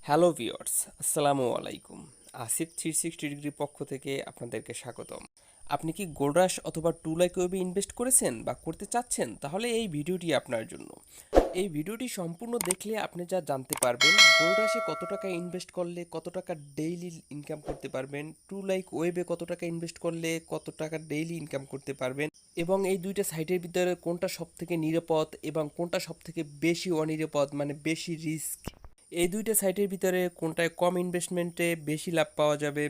Hello viewers, আসসালামু আলাইকুম। Asif 360 degree পক্ষ থেকে আপনাদেরকে স্বাগতম। আপনি কি গোল্ডরাশ অথবা টু লাইক ওয়েবে ইনভেস্ট করেছেন বা করতে চাচ্ছেন? তাহলে এই ভিডিওটি আপনার জন্য। এই ভিডিওটি সম্পূর্ণ দেখলে আপনি যা জানতে পারবেন, গোল্ডরাশে কত টাকা ইনভেস্ট করলে কত টাকা ডেইলি ইনকাম করতে পারবেন, টু লাইক ওয়েবে কত টাকা ইনভেস্ট করলে কত টাকা ডেইলি ইনকাম করতে পারবেন, এবং এই দুইটা সাইটের ভিতরে কোনটা সবথেকে নিরাপদ এবং কোনটা সবথেকে বেশি অনিরাপদ, মানে বেশি রিস্ক। এই দুইটা সাইটের ভিতরে কোনটায় কম ইনভেস্টমেন্টে বেশি লাভ পাওয়া যাবে।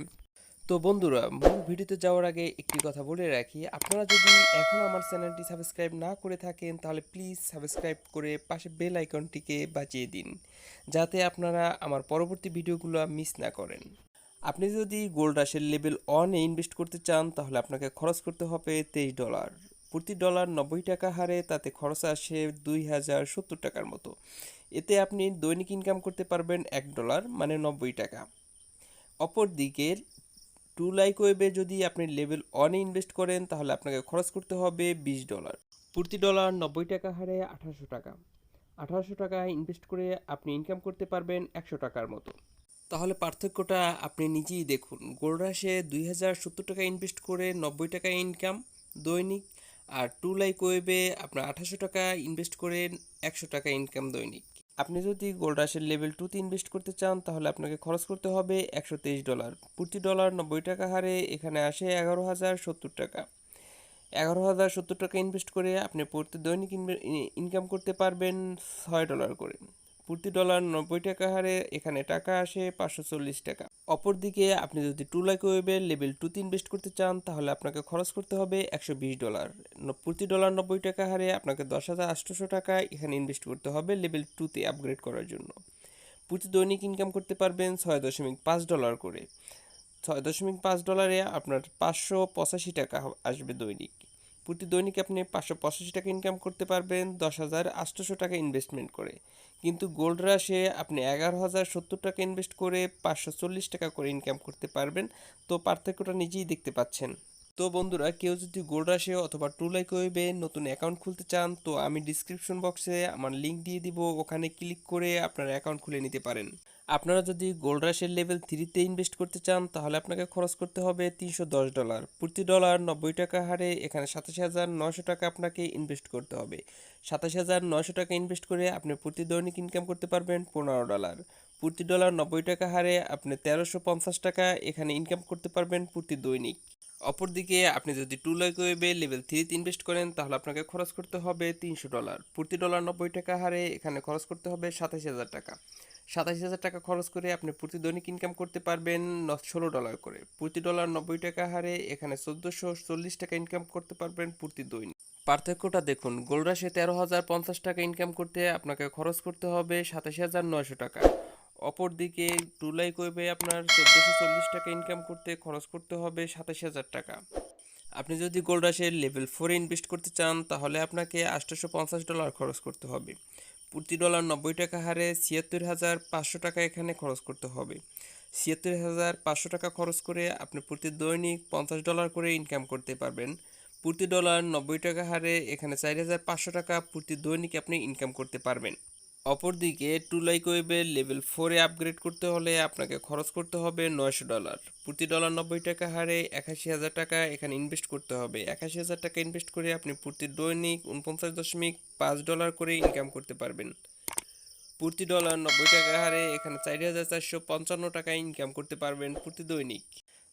তো বন্ধুরা, মূল ভিডিওতে যাওয়ার আগে একটি কথা বলে রাখি, আপনারা যদি এখনও আমার চ্যানেলটি সাবস্ক্রাইব না করে থাকেন তাহলে প্লিজ সাবস্ক্রাইব করে পাশে বেল আইকনটিকে বাজিয়ে দিন, যাতে আপনারা আমার পরবর্তী ভিডিওগুলো মিস না করেন। আপনি যদি গোল্ড রাশের লেভেল 1-এ ইনভেস্ট করতে চান তাহলে আপনাকে খরচ করতে হবে $23। প্রতি ডলার 90 টাকা হারে তাতে খরচ আসে 2070 টাকার মতো। এতে আপনি দৈনিক ইনকাম করতে পারবেন $1, মানে 90 টাকা। অপরদিকে টু লাইক ওয়েবে যদি আপনি লেভেল 1-এ ইনভেস্ট করেন তাহলে আপনাকে খরচ করতে হবে $20। প্রতি ডলার 90 টাকা হারে 1800 টাকা। 1800 টাকা ইনভেস্ট করে আপনি ইনকাম করতে পারবেন 100 টাকার মতো। তাহলে পার্থক্যটা আপনি নিজেই দেখুন। গোল্ডরাশে 2070 টাকা ইনভেস্ট করে 90 টাকা ইনকাম দৈনিক, আর টু লাইক ওয়েবে আপনার 1800 টাকা ইনভেস্ট করে 100 টাকা ইনকাম দৈনিক। আপনি যদি গোল্ডরাশের লেভেল 2-তে ইনভেস্ট করতে চান তাহলে আপনাকে খরচ করতে হবে $123। প্রতি ডলার 90 টাকা হারে এখানে আসে 11,070 টাকা। 11,070 টাকা ইনভেস্ট করে আপনি প্রতি দৈনিক ইনকাম করতে পারবেন $6 করে। প্রতি ডলার 90 টাকা হারে এখানে টাকা আসে 540 টাকা। অপরদিকে আপনি যদি টু লাইক ওয়েবের লেভেল 2-তে ইনভেস্ট করতে চান তাহলে আপনাকে খরচ করতে হবে $120। প্রতি ডলার 90 টাকা হারে আপনাকে 10,800 টাকা এখানে ইনভেস্ট করতে হবে লেভেল 2-তে আপগ্রেড করার জন্য। প্রতি দৈনিক ইনকাম করতে পারবেন $6.5 করে। $6.5 আপনার 585 টাকা আসবে দৈনিক। প্রতি দৈনিক আপনি 585 টাকা ইনকাম করতে পারবেন 10,800 টাকা ইনভেস্টমেন্ট করে। কিন্তু গোল্ড রাশে আপনি 11,070 টাকা ইনভেস্ট করে 540 টাকা করে ইনকাম করতে পারবেন। তো পার্থক্যটা নিজেই দেখতে পাচ্ছেন। তো বন্ধুরা, কেউ যদি গোল্ড রাশে অথবা টু লাইক ওয়েবে নতুন অ্যাকাউন্ট খুলতে চান তো আমি ডিসক্রিপশন বক্সে আমার লিঙ্ক দিয়ে দিব, ওখানে ক্লিক করে আপনার অ্যাকাউন্ট খুলে নিতে পারেন। আপনারা যদি গোল্ড রাশের লেভেল 3-তে ইনভেস্ট করতে চান তাহলে আপনাকে খরচ করতে হবে $310। প্রতি ডলার 90 টাকা হারে এখানে 27,900 টাকা আপনাকে ইনভেস্ট করতে হবে। 27,900 টাকা ইনভেস্ট করে আপনি প্রতি দৈনিক ইনকাম করতে পারবেন $15। প্রতি ডলার 90 টাকা হারে আপনি 1350 টাকা এখানে ইনকাম করতে পারবেন প্রতি দৈনিক। অপরদিকে আপনি যদি টু লাইক ওয়েবে লেভেল 3-তে ইনভেস্ট করেন তাহলে আপনাকে খরচ করতে হবে $300। প্রতি ডলার 90 টাকা হারে এখানে খরচ করতে হবে 27,000 টাকা। 27,000 টাকা খরচ করে আপনি প্রতি দৈনিক ইনকাম করতে পারবেন $16 করে। প্রতি ডলার 90 টাকা হারে এখানে 1440 টাকা ইনকাম করতে পারবেন প্রতি দৈনিক। পার্থক্যটা দেখুন, গোল্ডরাশে 13,050 টাকা ইনকাম করতে আপনাকে খরচ করতে হবে 27,900 টাকা। অপরদিকে টু লাইক ওয়েবে আপনার 1440 টাকা ইনকাম করতে খরচ করতে হবে 27,000 টাকা। আপনি যদি গোল্ডরাশের লেভেল 4-এ ইনভেস্ট করতে চান তাহলে আপনাকে $850 খরচ করতে হবে। প্রতি ডলার 90 টাকা হারে 76,500 টাকা এখানে খরচ করতে হবে। 76,500 টাকা খরচ করে আপনি প্রতি দৈনিক $50 করে ইনকাম করতে পারবেন। প্রতি ডলার 90 টাকা হারে এখানে 4,500 টাকা প্রতি দৈনিক আপনি ইনকাম করতে পারবেন। অপরদিকে টু লাইক ওয়েবের লেভেল 4-এ আপগ্রেড করতে হলে আপনাকে খরচ করতে হবে $900। প্রতি ডলার 90 টাকা হারে 81,000 টাকা এখানে ইনভেস্ট করতে হবে। 81,000 টাকা ইনভেস্ট করে আপনি প্রতি দৈনিক $49.5 করে ইনকাম করতে পারবেন। প্রতি ডলার 90 টাকা হারে এখানে 4,455 টাকা ইনকাম করতে পারবেন প্রতি দৈনিক।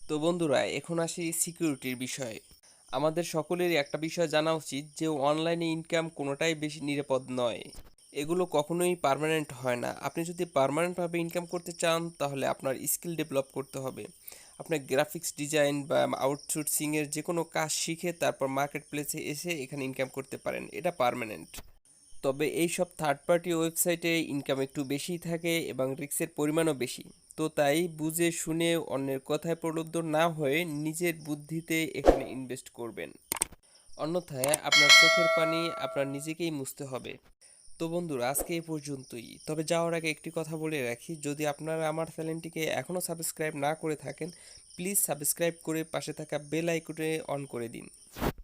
তো বন্ধুরা, এখন আসি সিকিউরিটির বিষয়ে। আমাদের সকলেরই একটা বিষয় জানা উচিত যে অনলাইনে ইনকাম কোনোটাই বেশি নিরাপদ নয়। এগুলো কখনোই পার্মানেন্ট হয় না। আপনি যদি পার্মানেন্টভাবে ইনকাম করতে চান তাহলে আপনার স্কিল ডেভেলপ করতে হবে। আপনার গ্রাফিক্স ডিজাইন বা আউটসোর্সিংয়ের যে কোনো কাজ শিখে তারপর মার্কেট প্লেসে এসে এখানে ইনকাম করতে পারেন, এটা পার্মানেন্ট। তবে এই সব থার্ড পার্টি ওয়েবসাইটে ইনকাম একটু বেশিই থাকে এবং রিস্কের পরিমাণও বেশি। তো তাই বুঝে শুনে অন্যের কথায় প্রলুব্ধ না হয়ে নিজের বুদ্ধিতে এখানে ইনভেস্ট করবেন, অন্যথায় আপনার চোখের পানি আপনার নিজেকেই মুছতে হবে। তো বন্ধুরা, আজকে এই পর্যন্তই। তবে যাওয়ার আগে একটি কথা বলে রাখি, যদি আপনারা আমার চ্যানেলটিকে এখনও সাবস্ক্রাইব না করে থাকেন প্লিজ সাবস্ক্রাইব করে পাশে থাকা বেল আইকনে অন করে দিন।